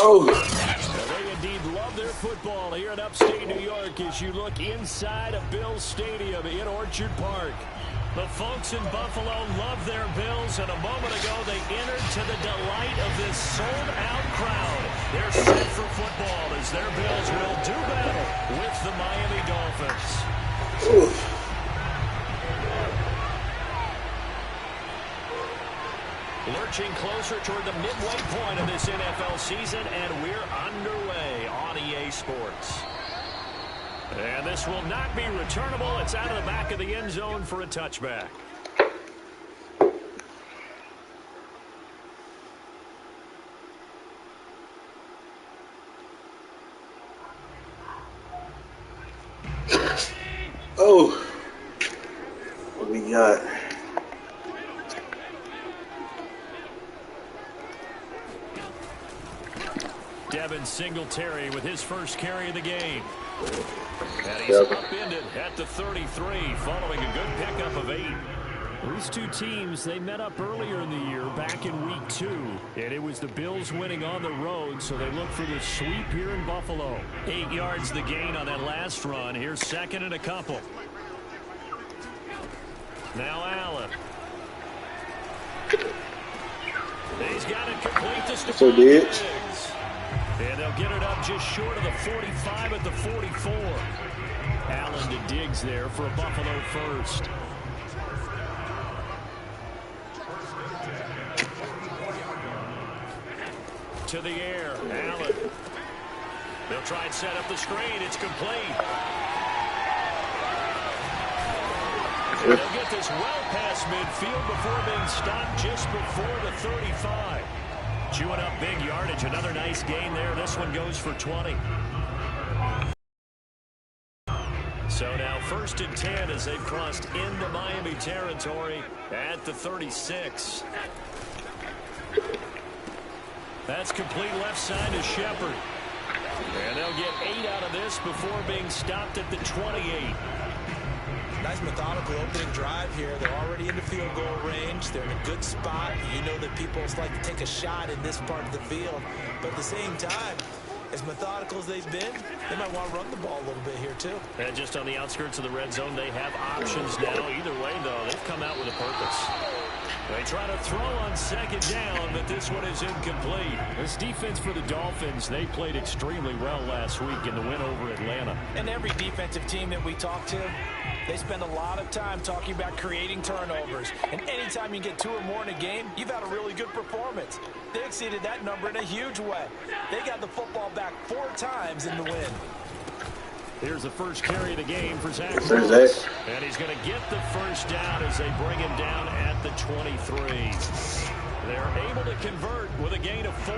Oh. They indeed love their football here in upstate New York as you look inside of Bills Stadium in Orchard Park. The folks in Buffalo love their Bills, and a moment ago they entered to the delight of this sold-out crowd. They're set for football as their Bills will do battle with the Miami Dolphins. Oof. Lurching closer toward the midway point of this NFL season, and we're underway on EA Sports. And this will not be returnable. It's out of the back of the end zone for a touchback. Oh. What we got? Devin Singletary with his first carry of the game. And he's upended at the 33 following a good pickup of 8. These two teams, they met up earlier in the year back in week 2. And it was the Bills winning on the road, so they look for the sweep here in Buffalo. 8 yards the gain on that last run. Here's second and a couple. Now Allen. He's got it complete to Stephon Diggs. And they'll get it up just short of the 45 at the 44. Allen to Diggs there for a Buffalo first. To the air, Allen. They'll try and set up the screen. It's complete. And they'll get this well past midfield before being stopped just before the 35. Chewing up big yardage. Another nice gain there. This one goes for 20. So now first and 10 as they've crossed into Miami territory at the 36. That's complete left side to Shepard. And they'll get 8 out of this before being stopped at the 28. Nice methodical opening drive here. They're already in the field goal range. They're in a good spot. You know that people like to take a shot in this part of the field. But at the same time, as methodical as they've been, they might want to run the ball a little bit here too. And just on the outskirts of the red zone, they have options now. Either way, though, they've come out with a purpose. They try to throw on second down, but this one is incomplete. This defense for the Dolphins, they played extremely well last week in the win over Atlanta. And every defensive team that we talk to, they spend a lot of time talking about creating turnovers. And anytime you get 2 or more in a game, you've had a really good performance. They exceeded that number in a huge way. They got the football back 4 times in the win. Here's the first carry of the game for Zach Moss. And he's going to get the first down as they bring him down at the 23. They're able to convert with a gain of 4.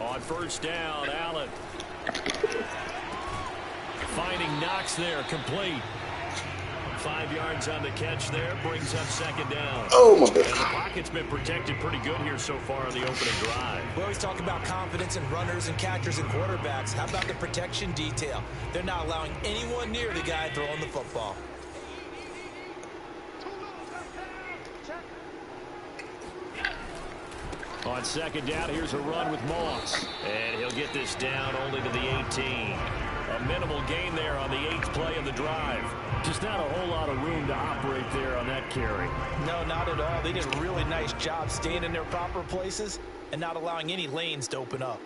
On first down, Allen. Finding Knox there, complete. 5 yards on the catch there, brings up second down. Oh, my God. And the pocket's been protected pretty good here so far on the opening drive. We always talk about confidence in runners and catchers and quarterbacks. How about the protection detail? They're not allowing anyone near the guy throwing the football. On second down, here's a run with Moss. And he'll get this down only to the 18. A minimal gain there on the 8th play of the drive. Just not a whole lot of room to operate there on that carry. No, not at all. They did a really nice job staying in their proper places and not allowing any lanes to open up.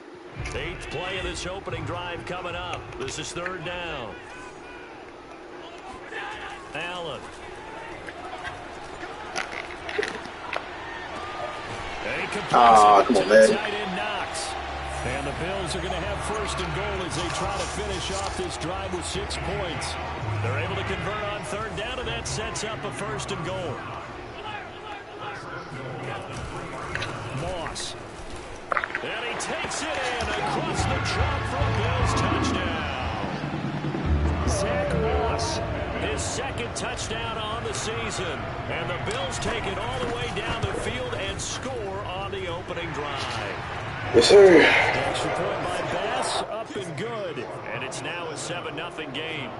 8th play of this opening drive coming up. This is third down. Allen. Come on, man. Tight end Knox. And the Bills are going to have first and goal as they try to finish off this drive with 6 points. They're able to convert on third down, and that sets up a first and goal. Moss. And he takes it in across the trunk for a Bills touchdown. Zach Moss, his second touchdown on the season. And the Bills take it all the way down the field and score on the opening drive. Yes, sir. Extra point by Bass, up and good. And it's now a 7-0 game.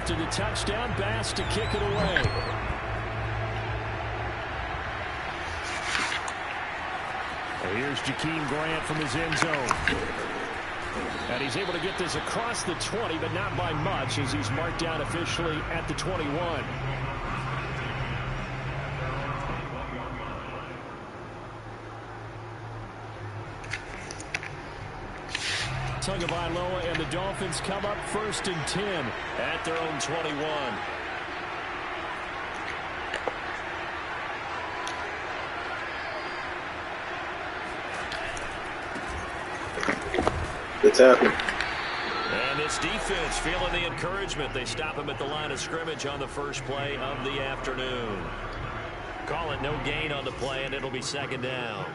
after the touchdown. Bass to kick it away. Here's Jakeem Grant from his end zone. And he's able to get this across the 20, but not by much, as he's marked down officially at the 21. Tagovailoa and the Dolphins come up 1st and 10 at their own 21. Good tackle. And this defense feeling the encouragement. They stop him at the line of scrimmage on the first play of the afternoon. Call it no gain on the play, and it'll be 2nd down.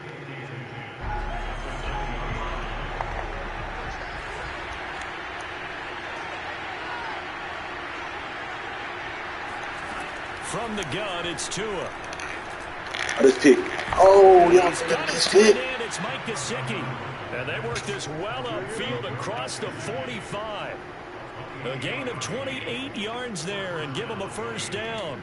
From the gun, it's Tua. This pick. Oh, yeah, this pick. It's Mike Gesicki. And they work this well upfield across the 45. A gain of 28 yards there and give them a 1st down.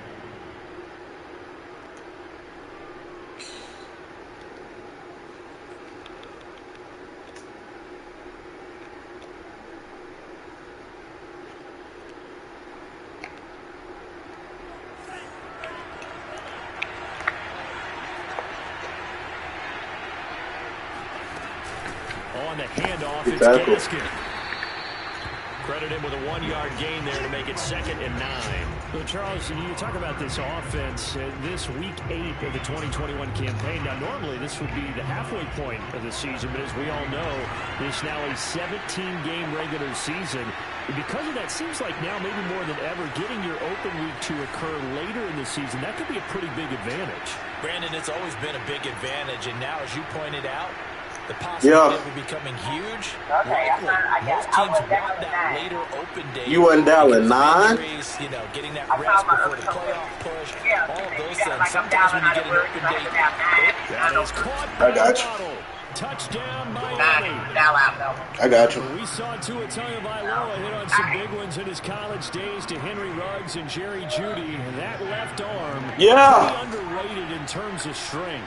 On the handoff, it's Gaskin. Credit him with a 1-yard gain there to make it 2nd and 9. Well, Charles, you talk about this offense, this week 8 of the 2021 campaign. Now, normally this would be the halfway point of the season, but as we all know, it's now a 17-game regular season. And because of that, seems like now maybe more than ever, getting your open week to occur later in the season, that could be a pretty big advantage. Brandon, it's always been a big advantage, and now, as you pointed out, the possibility of it becoming huge. Likely, most teams want that later open day. You wasn't dialing 9? You know, getting that rest before the playoff push, all of those things. Sometimes when you get an open day, that is caught by I got you. Waddle. Touchdown, Miami. I got you. We saw Tua Tagovailoa hit on some big ones in his college days to Henry Ruggs and Jerry Jeudy. That left arm, pretty underrated in terms of strength.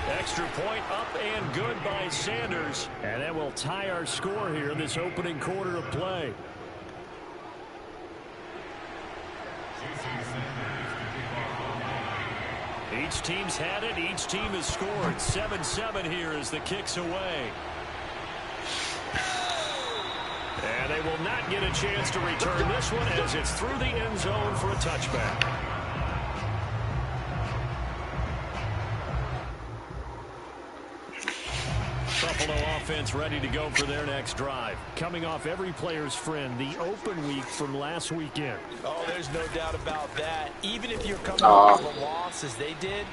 Extra point up and good by Sanders. And that will tie our score here in this opening quarter of play. Each team's had it. Each team has scored. 7-7 here as the kick's away. And they will not get a chance to return this one as it's through the end zone for a touchback. Buffalo offense ready to go for their next drive. Coming off every player's friend, the open week from last weekend. Oh, there's no doubt about that. Even if you're coming off of a loss as they did,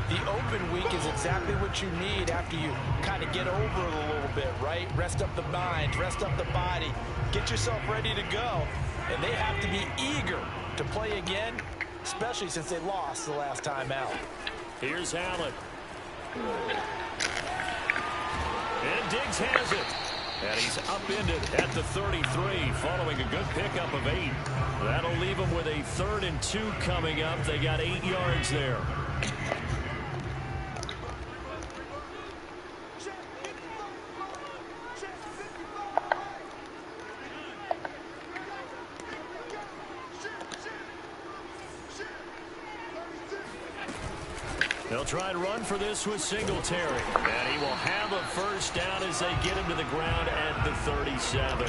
the open week is exactly what you need after you kind of get over it a little bit, right? Rest up the mind, rest up the body, get yourself ready to go. And they have to be eager to play again, especially since they lost the last time out. Here's Allen. And Diggs has it. And he's upended at the 33 following a good pickup of 8. That'll leave him with a 3rd and 2 coming up. They got 8 yards there. They'll try and run for this with Singletary. And he will have a 1st down as they get him to the ground at the 37.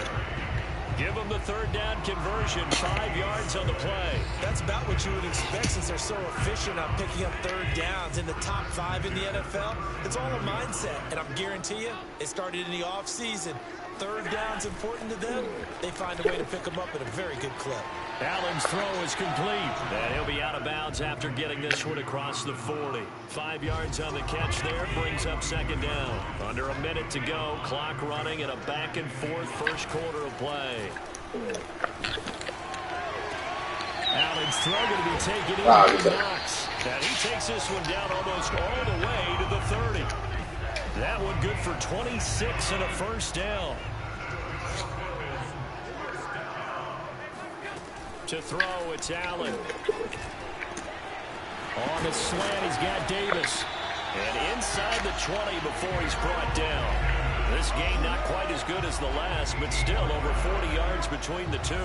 Give them the 3rd down conversion, 5 yards on the play. That's about what you would expect since they're so efficient on picking up 3rd downs in the top 5 in the NFL. It's all a mindset, and I'm guarantee you, it started in the offseason. 3rd down's important to them. They find a way to pick them up at a very good clip. Allen's throw is complete. And he'll be out of bounds after getting this one across the 40. 5 yards on the catch there brings up 2nd down. Under a minute to go. Clock running and a back and forth first quarter of play. Allen's throw going to be taken in by Knox. And he takes this one down almost all the way to the 30. That one good for 26 and a first down. To throw, it's Allen. On the slant, he's got Davis. And inside the 20 before he's brought down. This game not quite as good as the last, but still over 40 yards between the two.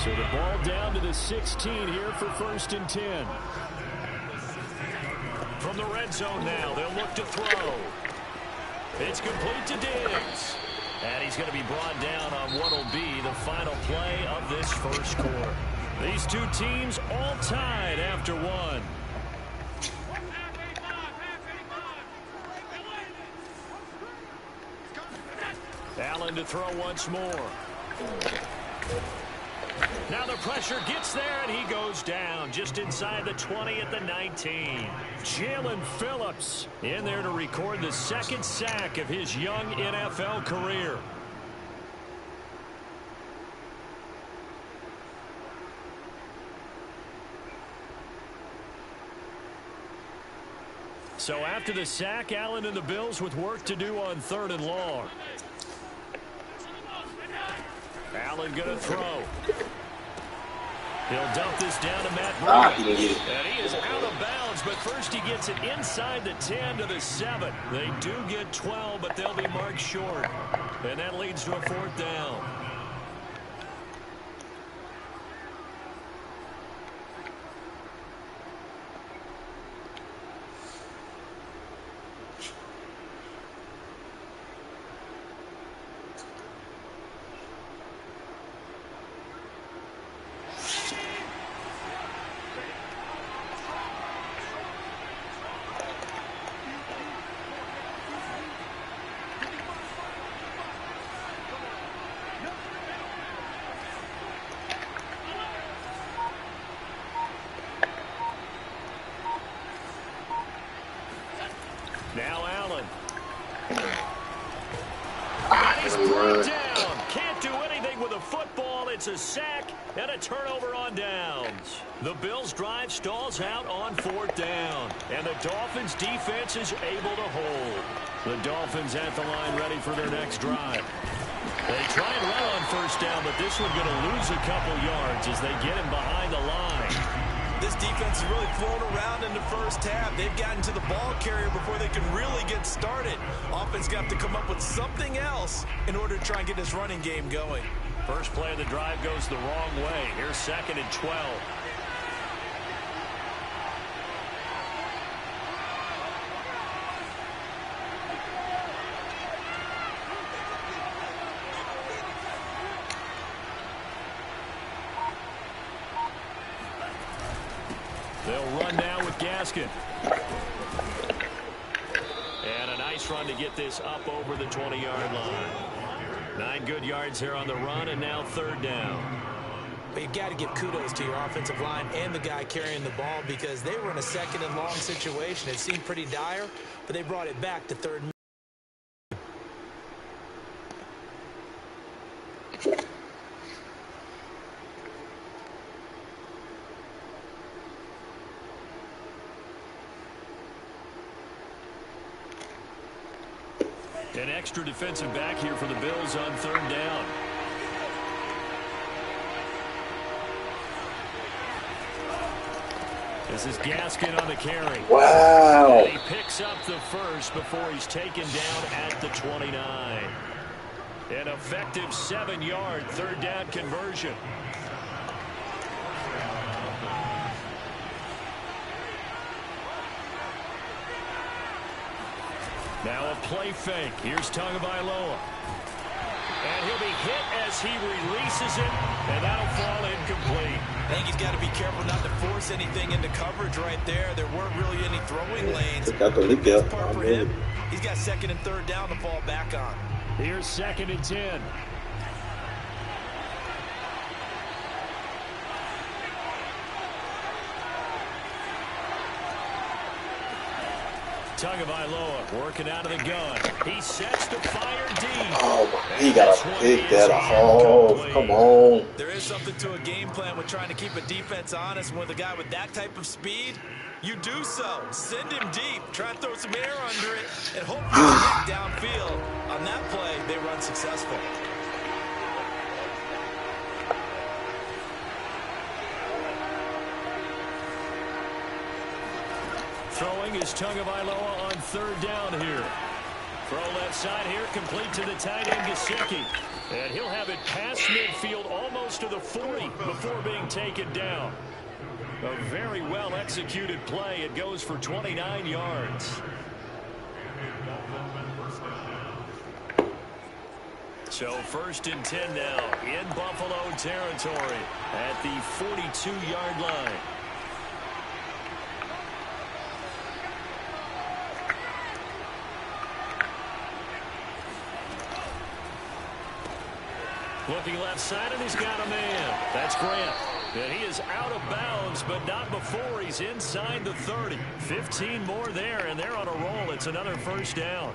So the ball down to the 16 here for 1st and 10. From the red zone now, they'll look to throw. It's complete to Diggs. And he's going to be brought down on what will be the final play of this first quarter. These two teams all tied after one. Allen to throw once more. Now the pressure gets there, and he goes down just inside the 20 at the 19. Jalen Phillips in there to record the 2nd sack of his young NFL career. So after the sack, Allen and the Bills with work to do on 3rd and long. Allen going to throw. He'll dump this down to Matt Brady. And he is out of bounds, but first he gets it inside the 10 to the 7. They do get 12, but they'll be marked short. And that leads to a 4th down. Now Allen. And he's brought down. Can't do anything with a football. It's a sack and a turnover on downs. The Bills' drive stalls out on 4th down. And the Dolphins' defense is able to hold. The Dolphins at the line ready for their next drive. They try and run on 1st down, but this one going to lose a couple yards as they get him behind the line. This defense is really flown around in the first half. They've gotten to the ball carrier before they can really get started. Offense got to come up with something else in order to try and get this running game going. First play of the drive goes the wrong way. Here's 2nd and 12. They'll run now with Gaskin. And a nice run to get this up over the 20-yard line. 9 good yards here on the run, and now 3rd down. But you've got to give kudos to your offensive line and the guy carrying the ball because they were in a 2nd and long situation. It seemed pretty dire, but they brought it back to 3rd and An extra defensive back here for the Bills on 3rd down. This is Gaskin on the carry. Wow. And he picks up the first before he's taken down at the 29. An effective 7-yard 3rd down conversion. Now a play fake. Here's Tagovailoa. And he'll be hit as he releases it, and that'll fall incomplete. I think he's got to be careful not to force anything into coverage right there. There weren't really any throwing lanes. The best part for him, he's got 2nd and 3rd down to fall back on. Here's 2nd and 10. Tagovailoa working out of the gun. He sets to fire deep. Oh, he got to pick that off. Come on. There is something to a game plan with trying to keep a defense honest. With a guy with that type of speed, you do so. Send him deep. Try and throw some air under it, and hopefully downfield. On that play, they run successful. Throwing is Tagovailoa on third down here. Throw left side here, complete to the tight end, Gesicki. And he'll have it past midfield, almost to the 40 before being taken down. A very well-executed play. It goes for 29 yards. So 1st and 10 now in Buffalo territory at the 42-yard line. Looking left side, and he's got a man. That's Grant. And he is out of bounds, but not before he's inside the 30. 15 more there, and they're on a roll. It's another 1st down.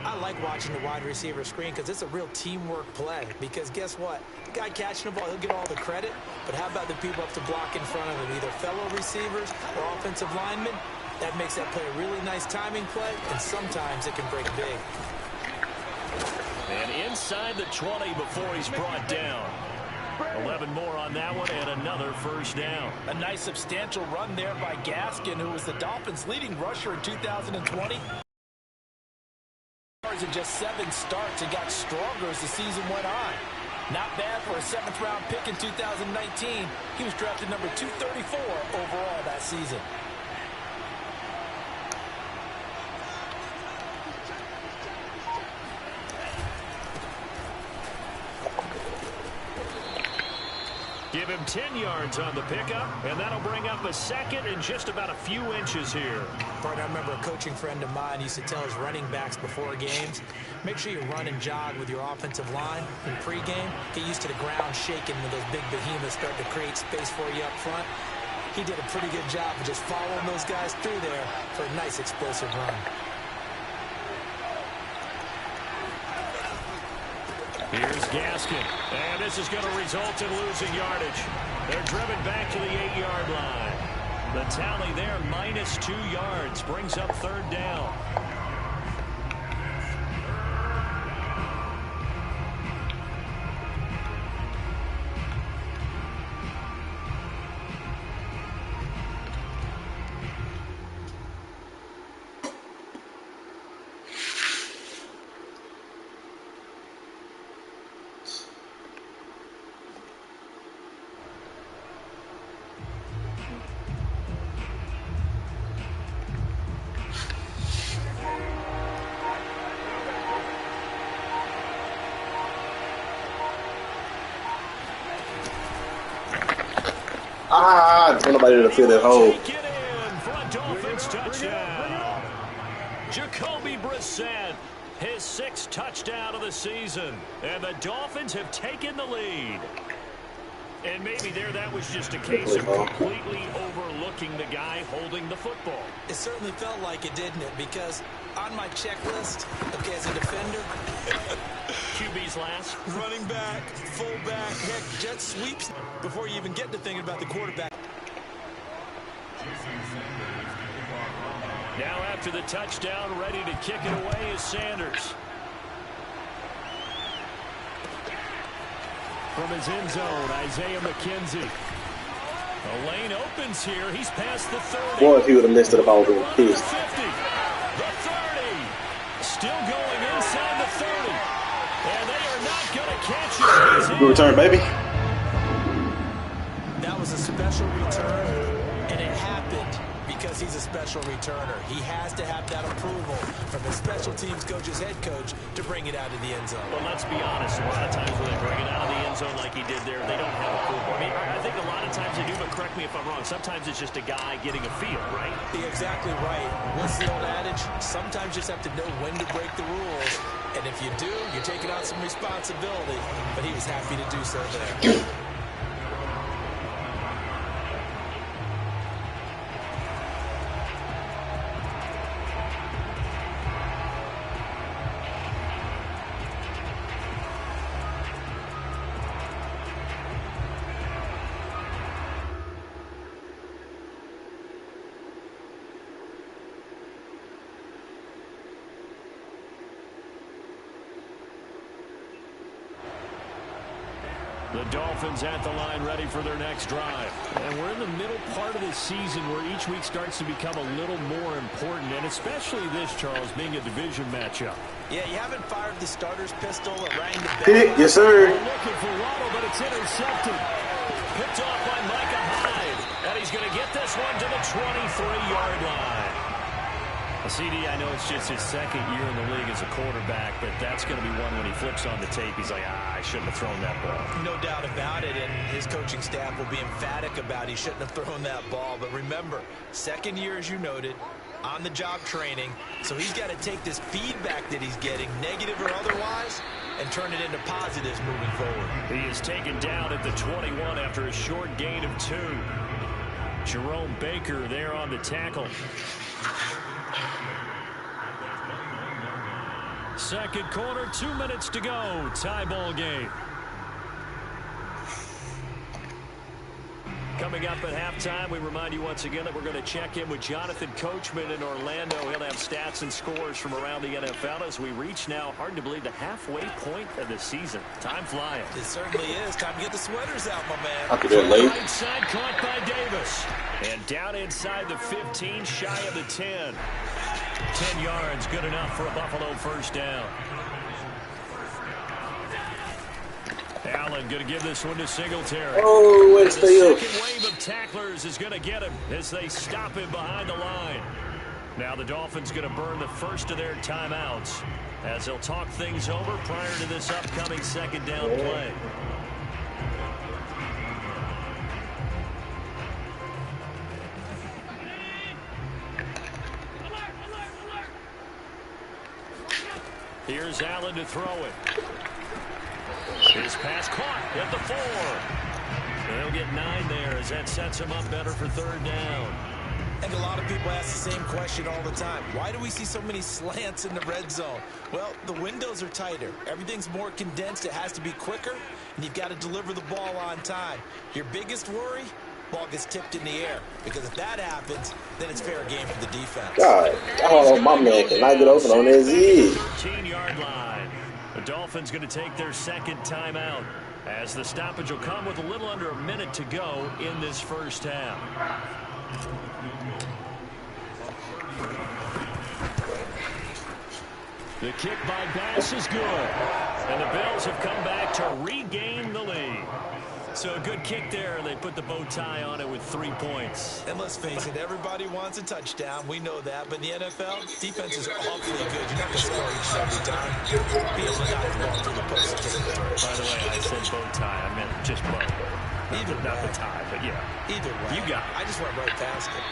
I like watching the wide receiver screen because it's a real teamwork play. Because guess what? The guy catching the ball, he'll get all the credit. But how about the people up to block in front of him, either fellow receivers or offensive linemen? That makes that play a really nice timing play, and sometimes it can break big. And inside the 20 before he's brought down. 11 more on that one, and another 1st down. A nice substantial run there by Gaskin, who was the Dolphins' leading rusher in 2020. In just 7 starts and got stronger as the season went on. Not bad for a 7th-round pick in 2019. He was drafted number 234 overall that season. Give him 10 yards on the pickup, and that'll bring up a 2nd and just about a few inches here. Partner, I remember a coaching friend of mine used to tell his running backs before games, make sure you run and jog with your offensive line in pregame. Get used to the ground shaking when those big behemoths start to create space for you up front. He did a pretty good job of just following those guys through there for a nice explosive run. Here's Gaskin, and this is going to result in losing yardage. They're driven back to the 8-yard line. The tally there, -2 yards, brings up 3rd down. Ain't nobody to fill that hole. Take it in for a Dolphins touchdown. Jacoby Brissett, his 6th touchdown of the season. And the Dolphins have taken the lead. And maybe that was just a case of completely overlooking the guy holding the football. It certainly felt like it, didn't it? Because on my checklist, okay, as a defender, QB's last. running back, fullback, heck, jet sweeps before you even get to thinking about the quarterback. Now after the touchdown, ready to kick it away is Sanders. From his end zone, Isaiah McKenzie. The lane opens here. He's past the 30. Boy, if he would have missed it, the ball would have been The pissed. 50. The 30. Still going inside the 30. And they are not going to catch it. He's in. Good return, baby. That was a special return, and it happened because he's a special returner. He has to have that approval from his special teams coach's head coach to bring it out of the end zone. Well, let's be honest. A lot of times when they bring it out of the end zone like he did there, they don't have approval. I mean, I think a lot of times they do, but correct me if I'm wrong. Sometimes it's just a guy getting a feel, right? You're exactly right. What's the old adage? Sometimes you just have to know when to break the rules. And if you do, you're taking on some responsibility. But he was happy to do so there. The Dolphins at the line ready for their next drive. And we're in the middle part of the season where each week starts to become a little more important, and especially this, Charles, being a division matchup. Yeah, you haven't fired the starter's pistol or rang the bell. Hit, yes, sir. Looking for Waddle, but it's intercepted. Picked off by Micah Hyde. And he's going to get this one to the 23-yard line. CD, I know it's just his second year in the league as a quarterback, but that's going to be one when he flips on the tape, he's like, I shouldn't have thrown that ball. No doubt about it, and his coaching staff will be emphatic about he shouldn't have thrown that ball. But remember, second year, as you noted, on-the-job training, so he's got to take this feedback that he's getting, negative or otherwise, and turn it into positives moving forward. He is taken down at the 21 after a short gain of 2. Jerome Baker there on the tackle. Second quarter, 2 minutes to go. Tie ball game. Coming up at halftime, we remind you once again that we're going to check in with Jonathan Coachman in Orlando. He'll have stats and scores from around the NFL as we reach now, hard to believe, the halfway point of the season. Time flying. It certainly is. Time to get the sweaters out, my man. After that late. Right side caught by Davis. And down inside the 15, shy of the 10. 10 yards, good enough for a Buffalo first down. Allen going to give this one to Singletary. Oh, way to stay up. The second wave of tacklers is going to get him as they stop him behind the line. Now the Dolphins going to burn the first of their timeouts as they'll talk things over prior to this upcoming second down play. Here's Allen to throw it. His pass caught at the 4. They'll get 9 there as that sets him up better for third down. And a lot of people ask the same question all the time. Why do we see so many slants in the red zone? Well, the windows are tighter. Everything's more condensed. It has to be quicker, and you've got to deliver the ball on time. Your biggest worry? Ball gets tipped in the air, because if that happens, then it's fair game for the defense. God, oh, my man cannot get open on his head. 13-yard line. The Dolphins going to take their second timeout as the stoppage will come with a little under a minute to go in this first half. The kick by Bass is good, and the Bills have come back to regain the lead. So a good kick there, and they put the bow tie on it with 3 points. And let's face it, everybody wants a touchdown. We know that. But in the NFL, defense is awfully good. You're not going to score each and every time. Be able to knock the ball to the post. By the way, I said bow tie. I meant just bow. Not the tie, but yeah. Either way. You got it. I just went right past it.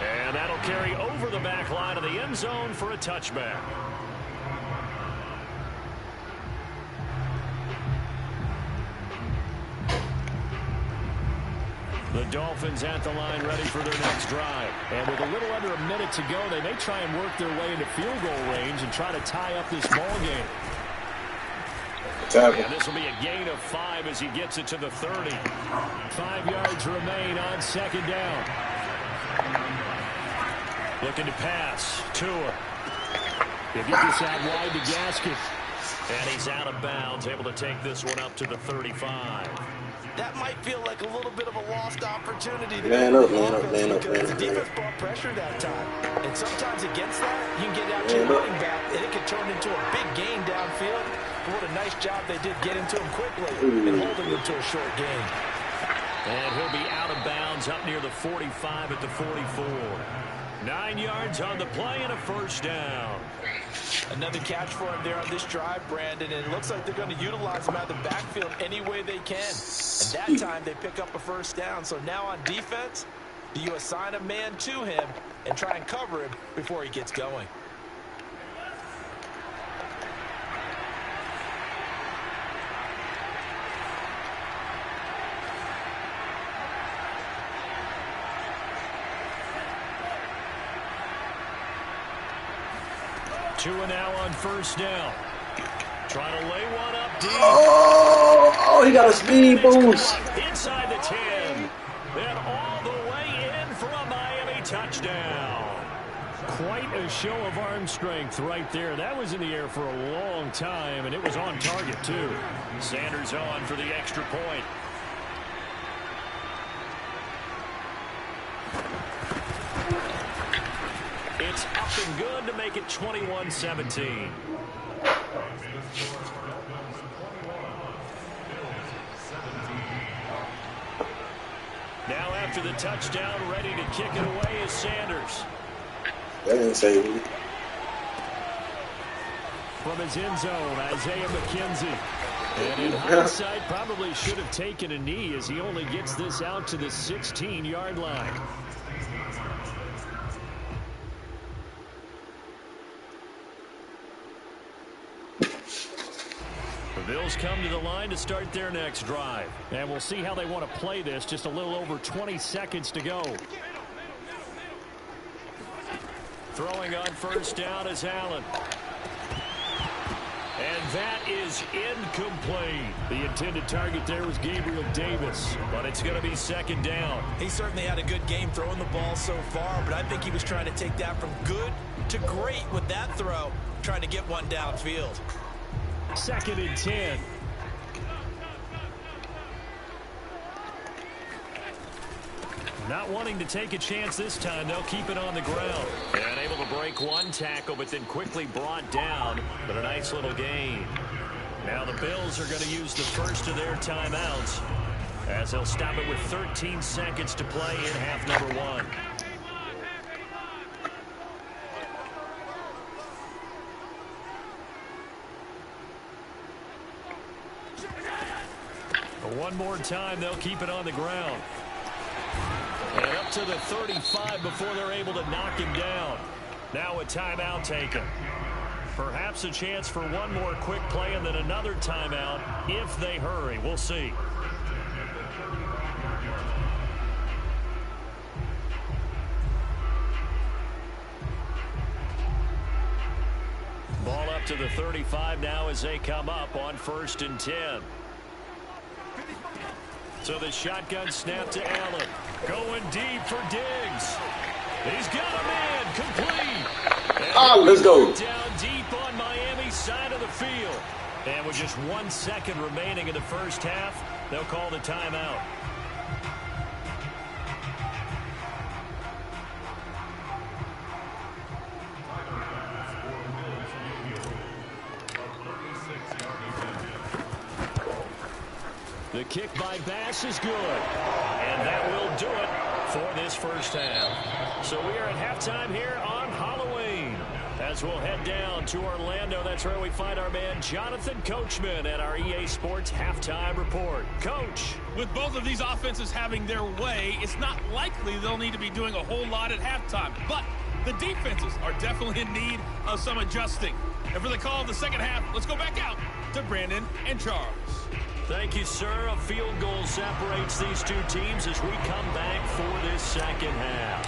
And that'll carry over the back line of the end zone for a touchback. The Dolphins at the line ready for their next drive. And with a little under a minute to go, they may try and work their way into field goal range and try to tie up this ball game. And this will be a gain of 5 as he gets it to the 30. 5 yards remain on second down. Looking to pass. Tua. He'll get this out wide to Gaskin. And he's out of bounds, able to take this one up to the 35. That might feel like a little bit of a lost opportunity. Man up. The defense brought pressure that time. And sometimes against that, you can get out your running back, and it can turn into a big gain downfield. But what a nice job they did getting to him quickly and holding him to a short gain. And he'll be out of bounds up near the 45 at the 44. 9 yards on the play and a first down. Another catch for him there on this drive, Brandon, and it looks like they're going to utilize him out of the backfield any way they can. And that time they pick up a first down. So now on defense, do you assign a man to him and try and cover him before he gets going? Tua now on first down. Trying to lay one up deep. Oh, he got a speed boost. Inside the 10. Then all the way in for a Miami touchdown. Quite a show of arm strength right there. That was in the air for a long time, and it was on target, too. Sanders on for the extra point. It's up and good to make it 21-17. Now after the touchdown, ready to kick it away is Sanders. That didn't save me. From his end zone, Isaiah McKenzie. And in hindsight, probably should have taken a knee as he only gets this out to the 16-yard line. The Bills come to the line to start their next drive. And we'll see how they want to play this. Just a little over 20 seconds to go. Throwing on first down is Allen. And that is incomplete. The intended target there was Gabriel Davis, but it's going to be second down. He certainly had a good game throwing the ball so far, but I think he was trying to take that from good to great with that throw, trying to get one downfield. Second and 10. Not wanting to take a chance this time, they'll keep it on the ground. And able to break one tackle, but then quickly brought down. But a nice little gain. Now the Bills are going to use the first of their timeouts, as they'll stop it with 13 seconds to play in half number 1. One more time, they'll keep it on the ground. And up to the 35 before they're able to knock him down. Now a timeout taken. Perhaps a chance for one more quick play and then another timeout if they hurry. We'll see. Ball up to the 35 now as they come up on 1st and 10. So the shotgun snap to Allen. Going deep for Diggs. He's got a man complete. Let's go. Down deep on Miami's side of the field. And with just 1 second remaining in the first half, they'll call the timeout. The kick by Bass is good. And that will do it for this first half. So we are at halftime here on Halloween. As we'll head down to Orlando, that's where we find our man Jonathan Coachman at our EA Sports Halftime Report. Coach. With both of these offenses having their way, it's not likely they'll need to be doing a whole lot at halftime. But the defenses are definitely in need of some adjusting. And for the call of the second half, let's go back out to Brandon and Charles. Thank you, sir. A field goal separates these two teams as we come back for this second half.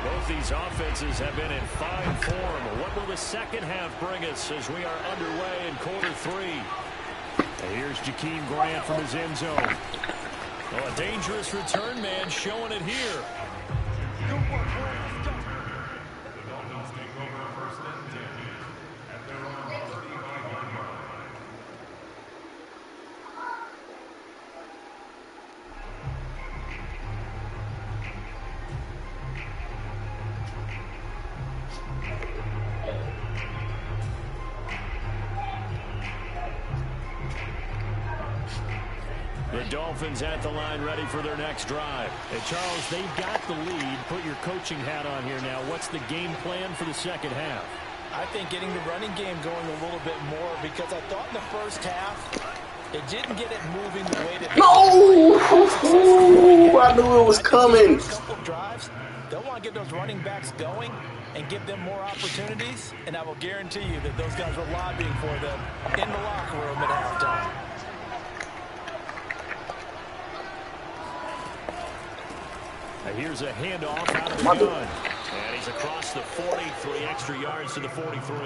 Both these offenses have been in fine form. What will the second half bring us as we are underway in quarter 3? And here's Jakeem Grant from his end zone. Oh, a dangerous return man showing it here. The Dolphins at the line ready for their next drive. And Charles, they've got the lead. Put your coaching hat on here now. What's the game plan for the second half? I think getting the running game going a little bit more, because I thought in the first half it didn't get it moving the way that I knew it was coming. A couple of drives, they'll want to get those running backs going and give them more opportunities, and I will guarantee you that those guys were lobbying for them in the locker room at halftime. Here's a handoff out of the gun. And he's across the 40, 3 extra yards to the 43.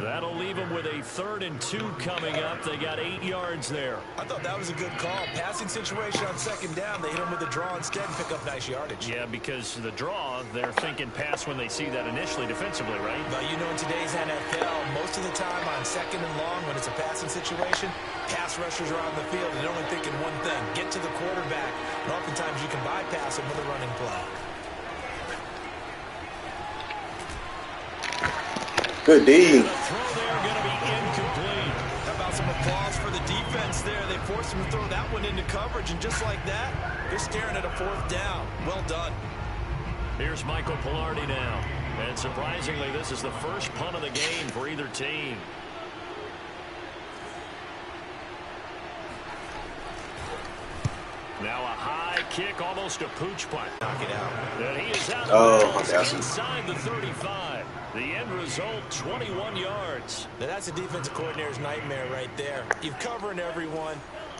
That'll leave him with a 3rd and 2 coming up. They got 8 yards there. I thought that was a good call. Passing situation on 2nd down. They hit him with a draw instead and pick up nice yardage. Yeah, because the draw, they're thinking pass when they see that initially defensively, right? But you know, in today's NFL, most of the time on 2nd and long, when it's a passing situation, pass rushers are on the field and they're only thinking one thing, get to the quarterback. And oftentimes you can bypass him with a running play. Good D. The throw there going to be incomplete. How about some applause for the defense there? They forced him to throw that one into coverage, and just like that, they're staring at a 4th down. Well done. Here's Michael Pilardi now. And surprisingly, this is the first punt of the game for either team. Now a high kick, almost a pooch punt. Knock it out. And he is out of bounds my inside the 35. The end result, 21 yards. Now that's a defensive coordinator's nightmare right there. You're covering everyone,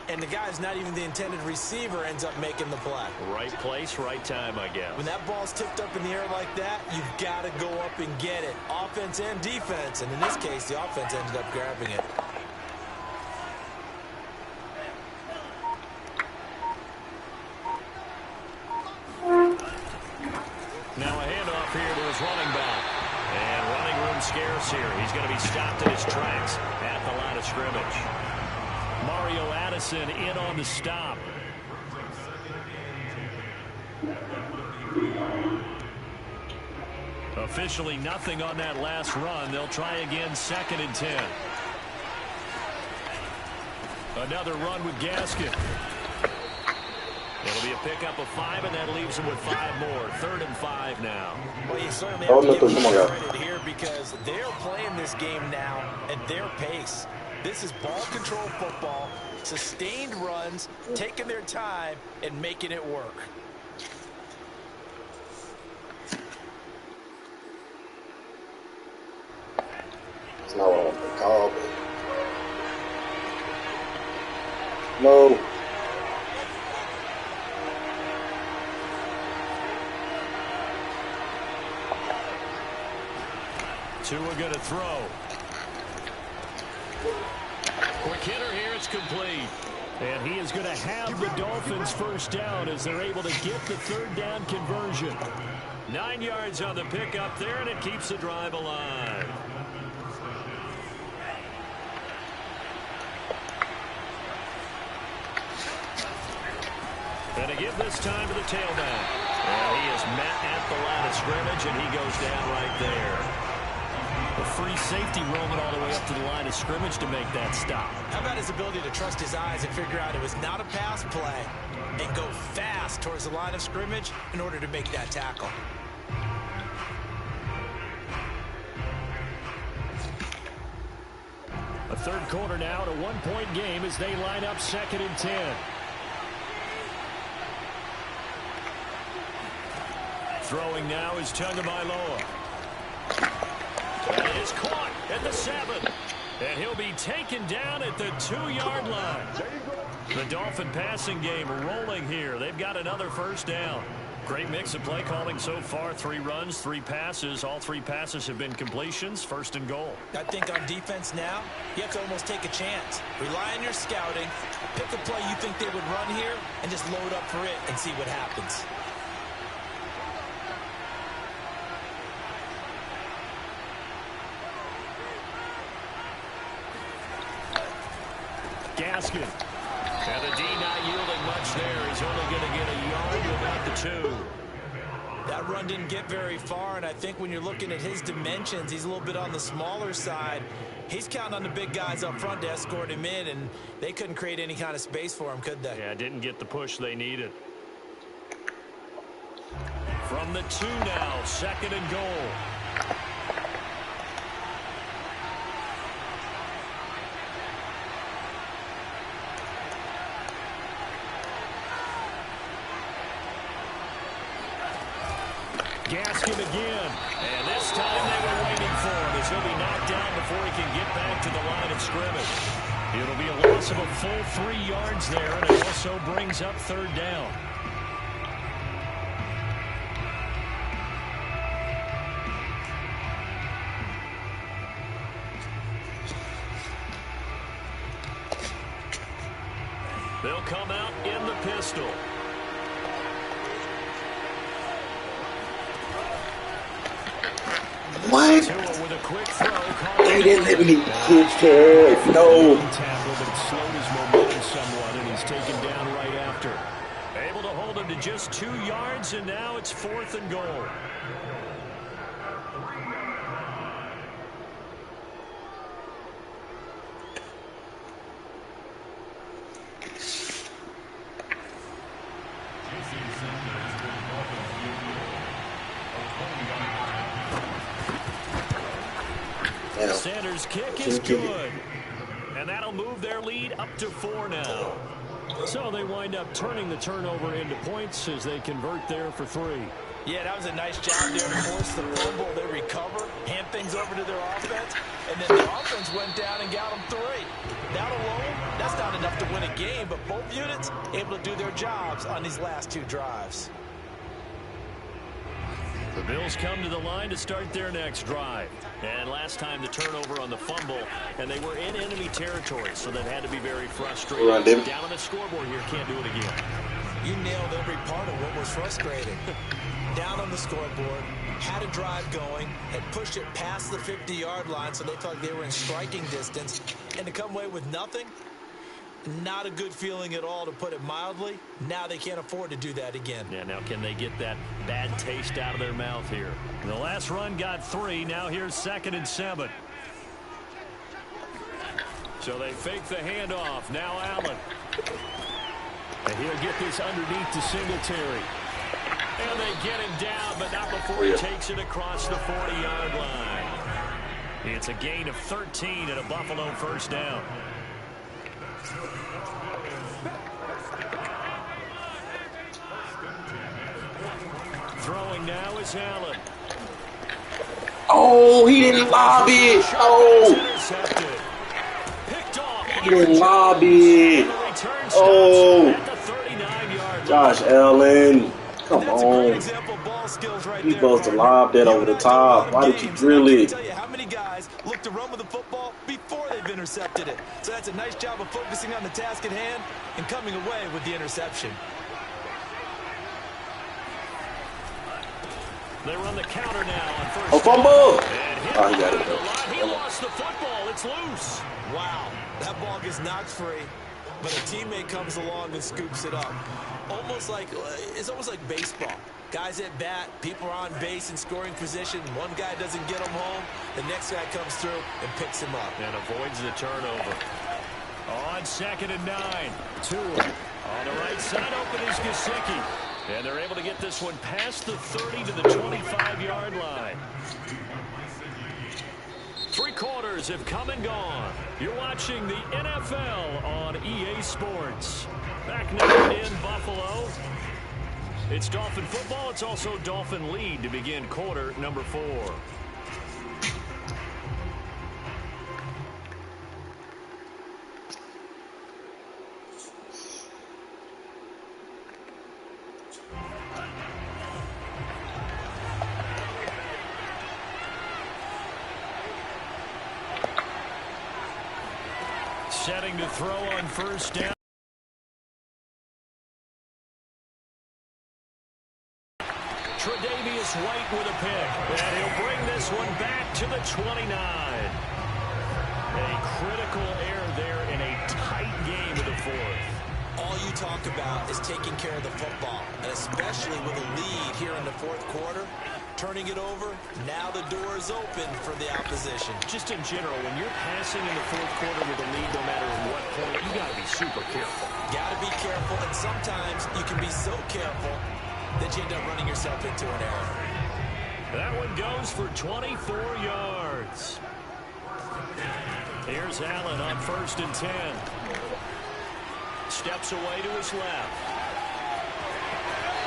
and the guy's not even the intended receiver ends up making the play. Right place, right time, I guess. When that ball's tipped up in the air like that, you've got to go up and get it. Offense and defense, and in this case, the offense ended up grabbing it. Now a handoff here to his running back. And running room scarce here. He's going to be stopped in his tracks at the line of scrimmage. Mario Addison in on the stop. Officially nothing on that last run. They'll try again, 2nd and 10. Another run with Gaskin. It'll be a pickup of 5, and that leaves him with 5 more. 3rd and 5 now. Well, you certainly have to give them credit here because they're playing this game now at their pace. This is ball control football, sustained runs, taking their time, and making it work. It's not what I want to call, but no. Tua going to throw. Quick hitter here. It's complete. And he is going to have the Dolphins first down as they're able to get the 3rd down conversion. 9 yards on the pickup there, and it keeps the drive alive. And to give this time to the tailback. And he is met at the line of scrimmage, and he goes down right there. A free safety roaming all the way up to the line of scrimmage to make that stop. How about his ability to trust his eyes and figure out it was not a pass play and go fast towards the line of scrimmage in order to make that tackle. A 3rd quarter now at a 1-point game as they line up 2nd and 10. Throwing now is Tagovailoa. That is caught at the 7. And he'll be taken down at the 2-yard line. The Dolphin passing game rolling here. They've got another first down. Great mix of play calling so far. 3 runs, 3 passes. All 3 passes have been completions. 1st and goal. I think on defense now, you have to almost take a chance. Rely on your scouting. Pick a play you think they would run here and just load up for it and see what happens. Gaskin. And the D not yielding much there. He's only going to get a yard without the 2. That run didn't get very far, and I think when you're looking at his dimensions, he's a little bit on the smaller side. He's counting on the big guys up front to escort him in, and they couldn't create any kind of space for him, could they? Yeah, didn't get the push they needed. From the 2 now, 2nd and goal. Gaskin again. And this time they were waiting for him as he'll be knocked down before he can get back to the line of scrimmage. It'll be a loss of a full 3 yards there, and it also brings up 3rd down. come out in the pistol. What? With a quick throw, They didn't let me hit it. No. Tackle, but it slowed his momentum somewhat, and he's taken down right after. Able to hold him to just 2 yards, and now it's 4th and goal. Sanders' kick is good. And that'll move their lead up to 4 now. So they wind up turning the turnover into points as they convert there for 3. Yeah, that was a nice job there to force the fumble. They recover, hand things over to their offense, and then the offense went down and got them 3. That alone, that's not enough to win a game, but both units able to do their jobs on these last 2 drives. The Bills come to the line to start their next drive. And last time the turnover on the fumble, and they were in enemy territory, so that had to be very frustrating. Right, David. Down on the scoreboard here, can't do it again. You nailed every part of what was frustrating. Down on the scoreboard, had a drive going, had pushed it past the 50-yard line, so they thought they were in striking distance, and to come away with nothing, not a good feeling at all, to put it mildly. Now they can't afford to do that again. Yeah, now can they get that bad taste out of their mouth here? The last run got 3. Now here's 2nd and 7. So they fake the handoff. Now Allen. And he'll get this underneath to Singletary. And they get him down, but not before he takes it across the 40-yard line. It's a gain of 13 and a Buffalo first down. Throwing now is Allen. Oh, he didn't lob it. Oh, he didn't lob it. Oh, Josh Allen. Come on. He's supposed to lob that over the top. Why did you drill it? How many guys look to run with the football before they've intercepted it? So that's a nice job of focusing on the task at hand and coming away with the interception. They run the counter now on first. Oh, fumble! Oh, he got it, though. He lost the football. It's loose. Wow, that ball gets knocked free, but a teammate comes along and scoops it up. It's almost like baseball. Guys at bat, people are on base in scoring position. One guy doesn't get him home. The next guy comes through and picks him up. And avoids the turnover. On 2nd and 9. Tua. On the right side, open is Gesicki. And they're able to get this one past the 30 to the 25-yard line. 3 quarters have come and gone. You're watching the NFL on EA Sports. Back now in Buffalo. It's Dolphin football. It's also Dolphin lead to begin quarter number 4. Setting to throw on first down. Tre'Davious White with a pick. And he'll bring this one back to the 29. A critical error there in a tight game of the 4th. All you talk about is taking care of the football, and especially with a lead here in the 4th quarter. Turning it over, now the door is open for the opposition. Just in general, when you're passing in the 4th quarter with a lead, no matter what point, you got to be super careful. Got to be careful, and sometimes you can be so careful that you end up running yourself into an error. That one goes for 24 yards. Here's Allen on 1st and 10. Steps away to his left.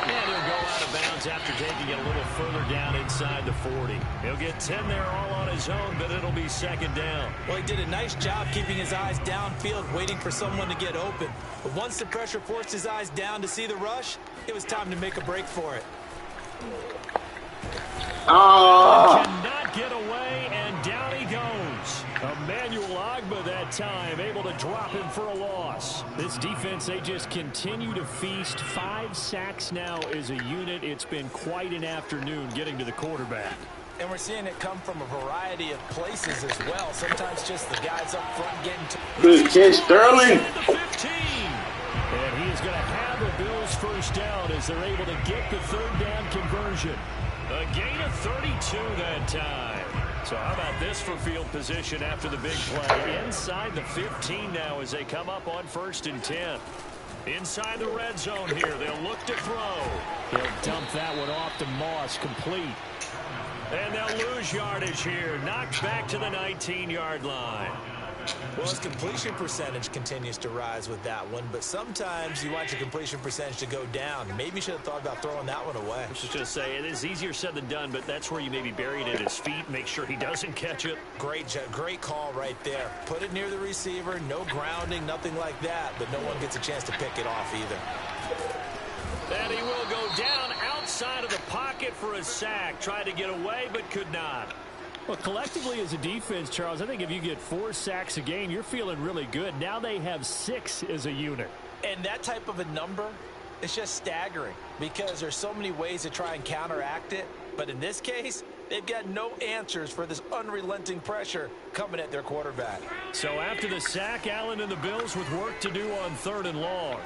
And he'll go out of bounds after taking it a little further down inside the 40. He'll get 10 there all on his own, but it'll be 2nd down. Well, he did a nice job keeping his eyes downfield, waiting for someone to get open. But once the pressure forced his eyes down to see the rush, it was time to make a break for it. Cannot get away, and down he goes. Emmanuel Ogbah, that that time, able to drop him for a loss. This defense, they just continue to feast. 5 sacks now as a unit. It's been quite an afternoon getting to the quarterback. And we're seeing it come from a variety of places as well. Sometimes just the guys up front getting to... Good catch, Sterling. The 15. And he is going to have the Bills first down as they're able to get the third down conversion. A gain of 32 that time. So how about this for field position after the big play? Inside the 15 now as they come up on 1st and 10. Inside the red zone here. They'll look to throw. He'll dump that one off to Moss, complete. And they'll lose yardage here. Knocked back to the 19-yard line. Well, his completion percentage continues to rise with that one, but sometimes you want your completion percentage to go down. Maybe you should have thought about throwing that one away. I was just going to say, it is easier said than done, but that's where you maybe bury it at his feet. Make sure he doesn't catch it. Great call right there. Put it near the receiver, no grounding, nothing like that, but no one gets a chance to pick it off either. And he will go down outside of the pocket for a sack. Tried to get away, but could not. Well, collectively as a defense, Charles, I think if you get 4 sacks a game, you're feeling really good. Now they have 6 as a unit. And that type of a number, it's just staggering because there's so many ways to try and counteract it. But in this case, they've got no answers for this unrelenting pressure coming at their quarterback. So after the sack, Allen and the Bills with work to do on 3rd and long.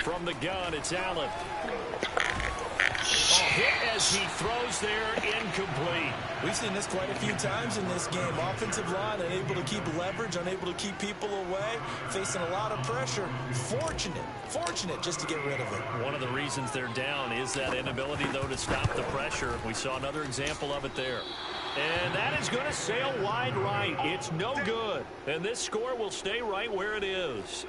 From the gun, it's Allen. Hit as he throws there, incomplete. We've seen this quite a few times in this game. Offensive line unable to keep leverage, unable to keep people away, facing a lot of pressure. Fortunate just to get rid of it. One of the reasons they're down is that inability, though, to stop the pressure. We saw another example of it there. And that is going to sail wide right. It's no good. And this score will stay right where it is.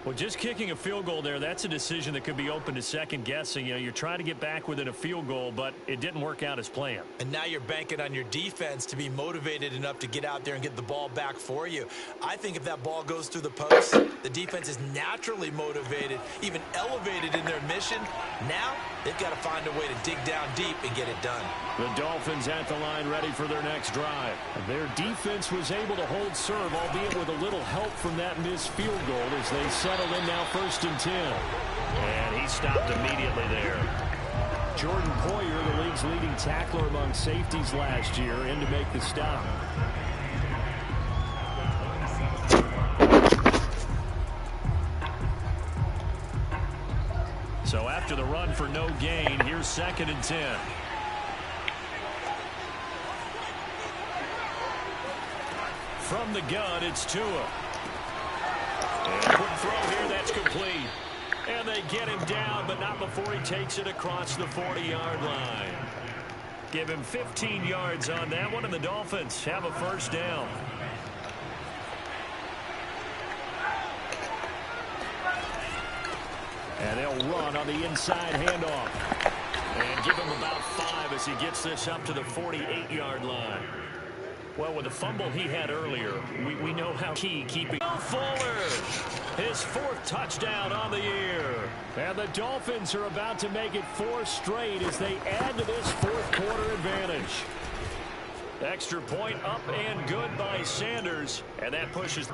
Well, just kicking a field goal there, that's a decision that could be open to second guessing. You know, you're trying to get back within a field goal, but it didn't work out as planned. And now you're banking on your defense to be motivated enough to get out there and get the ball back for you. I think if that ball goes through the post, the defense is naturally motivated, even elevated in their mission. Now they've got to find a way to dig down deep and get it done. The Dolphins at the line ready for their next drive. Their defense was able to hold serve, albeit with a little help from that missed field goal as they settle in now 1st and 10. And he stopped immediately there. Jordan Poyer, the league's leading tackler among safeties last year, in to make the stop. So after the run for no gain, here's 2nd and 10. From the gun, it's Tua. And quick throw here, that's complete. And they get him down, but not before he takes it across the 40-yard line. Give him 15 yards on that one, and the Dolphins have a first down. And they'll run on the inside handoff. And give him about 5 as he gets this up to the 48-yard line. Well, with the fumble he had earlier, we know how key keeping. Fuller, his 4th touchdown on the year. And the Dolphins are about to make it 4 straight as they add to this 4th quarter advantage. Extra point up and good by Sanders. And that pushes.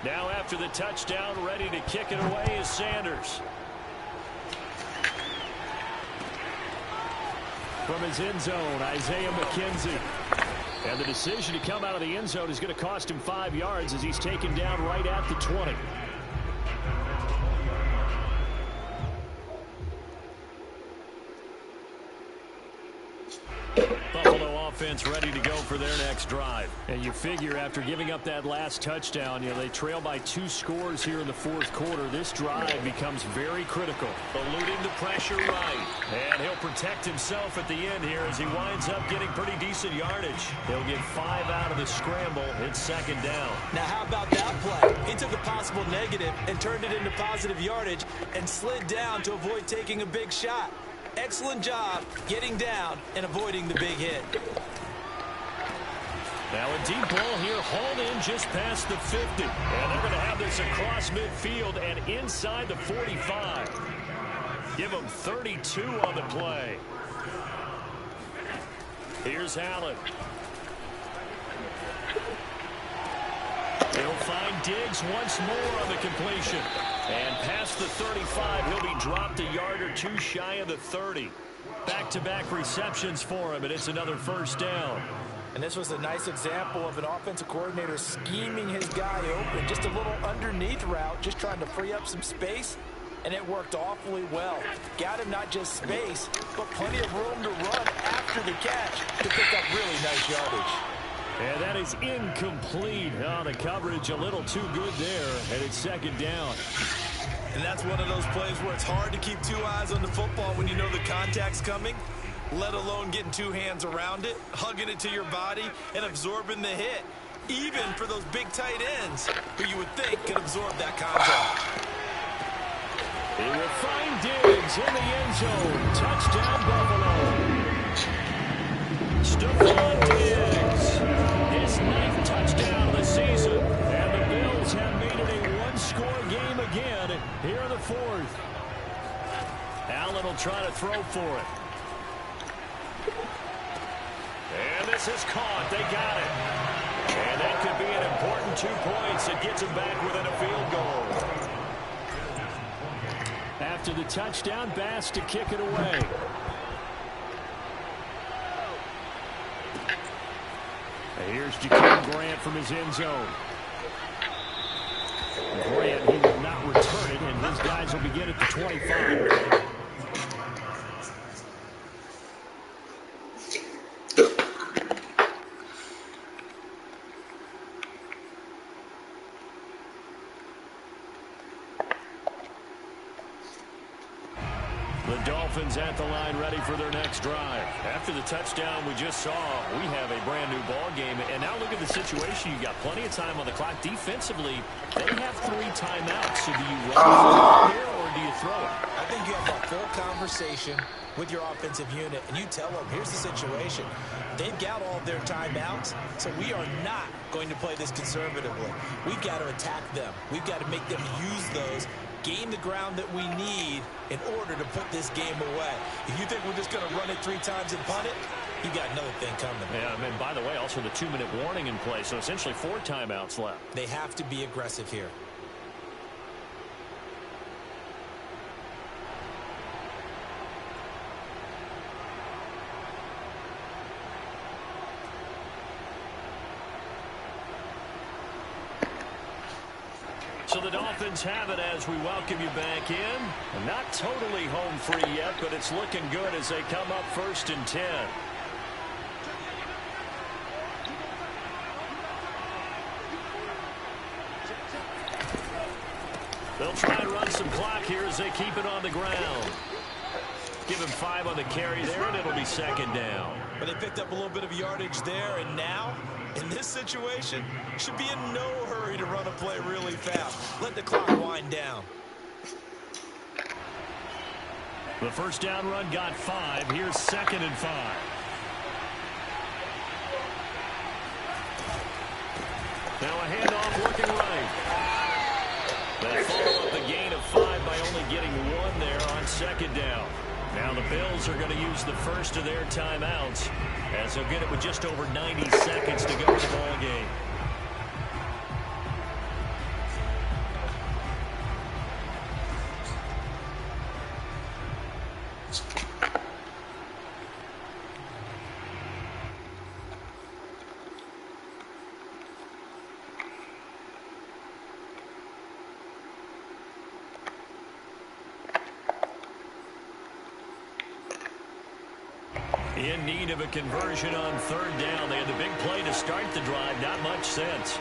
Now after the touchdown, ready to kick it away is Sanders. From his end zone, Isaiah McKenzie. And the decision to come out of the end zone is going to cost him 5 yards as he's taken down right at the 20. Buffalo offense ready to go for their next drive. And you figure after giving up that last touchdown, you know, they trail by 2 scores here in the 4th quarter. This drive becomes very critical. Eluding the pressure right. And he'll protect himself at the end here as he winds up getting pretty decent yardage. He'll get 5 out of the scramble. It's 2nd down. Now how about that play? He took a possible negative and turned it into positive yardage and slid down to avoid taking a big shot. Excellent job getting down and avoiding the big hit. Now a deep ball here, hauled in just past the 50. And they're going to have this across midfield and inside the 45. Give them 32 on the play. Here's Allen. He'll find Diggs once more on the completion. And past the 35, he'll be dropped a yard or two shy of the 30. Back-to-back receptions for him, and it's another first down. And this was a nice example of an offensive coordinator scheming his guy open. Just a little underneath route, just trying to free up some space, and it worked awfully well. Got him not just space, but plenty of room to run after the catch to pick up really nice yardage. And that is incomplete. Oh, the coverage a little too good there, and it's second down. And that's one of those plays where it's hard to keep two eyes on the football when you know the contact's coming, let alone getting two hands around it, hugging it to your body, and absorbing the hit, even for those big tight ends who you would think could absorb that contact. He will find Diggs in the end zone. Touchdown, Buffalo. Stephon Diggs, his 9th touchdown of the season. And the Bills have made it a one-score game again here in the 4th. Allen will try to throw for it. And this is caught. They got it. And that could be an important 2 points. It gets them back within a field goal. After the touchdown, Bass to kick it away. And here's Jakeem Grant from his end zone. Grant, he will not return it, and his guys will begin at the 25. The Dolphins at the line ready for their next drive. After the touchdown we just saw, we have a brand new ball game. And now look at the situation. You got plenty of time on the clock. Defensively, they have 3 timeouts. So do you run here or do you throw it? I think you have a full conversation with your offensive unit, and you tell them, here's the situation. They've got all of their timeouts, so we are not going to play this conservatively. We've got to attack them. We've got to make them use those, gain the ground that we need in order to put this game away. If you think we're just going to run it 3 times and punt it, you got another thing coming. Yeah, and by the way, also the 2-minute warning in play, so essentially 4 timeouts left. They have to be aggressive here. So the Dolphins have it as we welcome you back in. Not totally home free yet, but it's looking good as they come up 1st and 10. They'll try and run some clock here as they keep it on the ground. Give him 5 on the carry there, and it'll be second down. But they picked up a little bit of yardage there, and now, in this situation, should be in no hurry to run a play really fast. Let the clock wind down. The first down run got 5. Here's 2nd and 5. Now a handoff working right. They follow up the gain of 5 by only getting 1 there on 2nd down. Now the Bills are going to use the first of their timeouts as they'll get it with just over 90 seconds to go in the ball game. In need of a conversion on 3rd down. They had the big play to start the drive. Not much sense.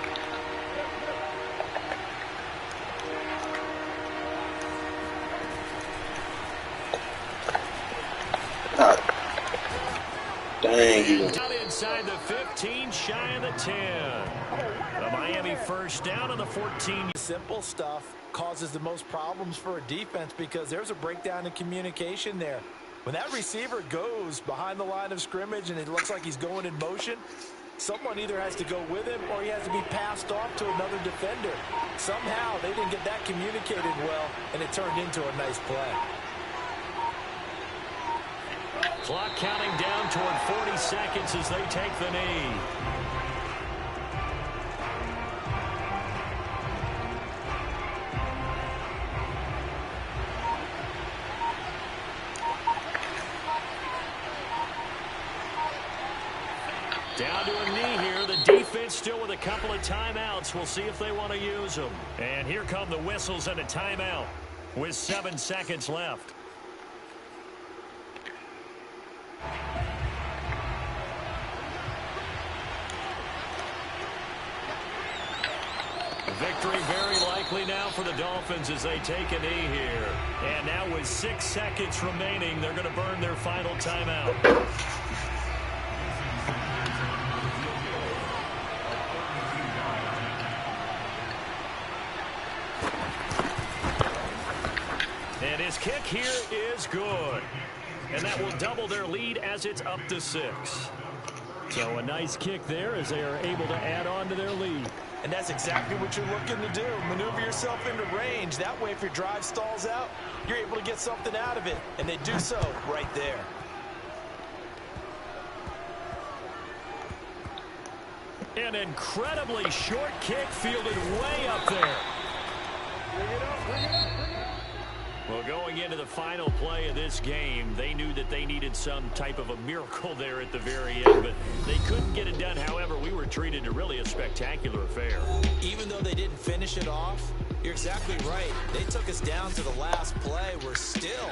Dang. Out inside the 15, shy of the 10. The Miami first down on the 14. Simple stuff causes the most problems for a defense because there's a breakdown in communication there. When that receiver goes behind the line of scrimmage and it looks like he's going in motion, Someone either has to go with him or he has to be passed off to another defender. Somehow they didn't get that communicated well, and it turned into a nice play. Clock counting down toward 40 seconds as they take the knee. Down to a knee here. The defense still with a couple of timeouts. We'll see if they want to use them. And here come the whistles and a timeout with 7 seconds left. Victory very likely now for the Dolphins as they take a knee here. And now with 6 seconds remaining, they're going to burn their final timeout. And his kick here is good. And that will double their lead as it's up to 6. So a nice kick there as they are able to add on to their lead. And that's exactly what you're looking to do. Maneuver yourself into range. That way, if your drive stalls out, you're able to get something out of it. And they do so right there. An incredibly short kick fielded way up there. Bring it up, bring it up, bring it up. Well, going into the final play of this game, they knew that they needed some type of a miracle there at the very end, but they couldn't get it done. However, we were treated to really a spectacular affair. Even though they didn't finish it off, you're exactly right. They took us down to the last play. We're still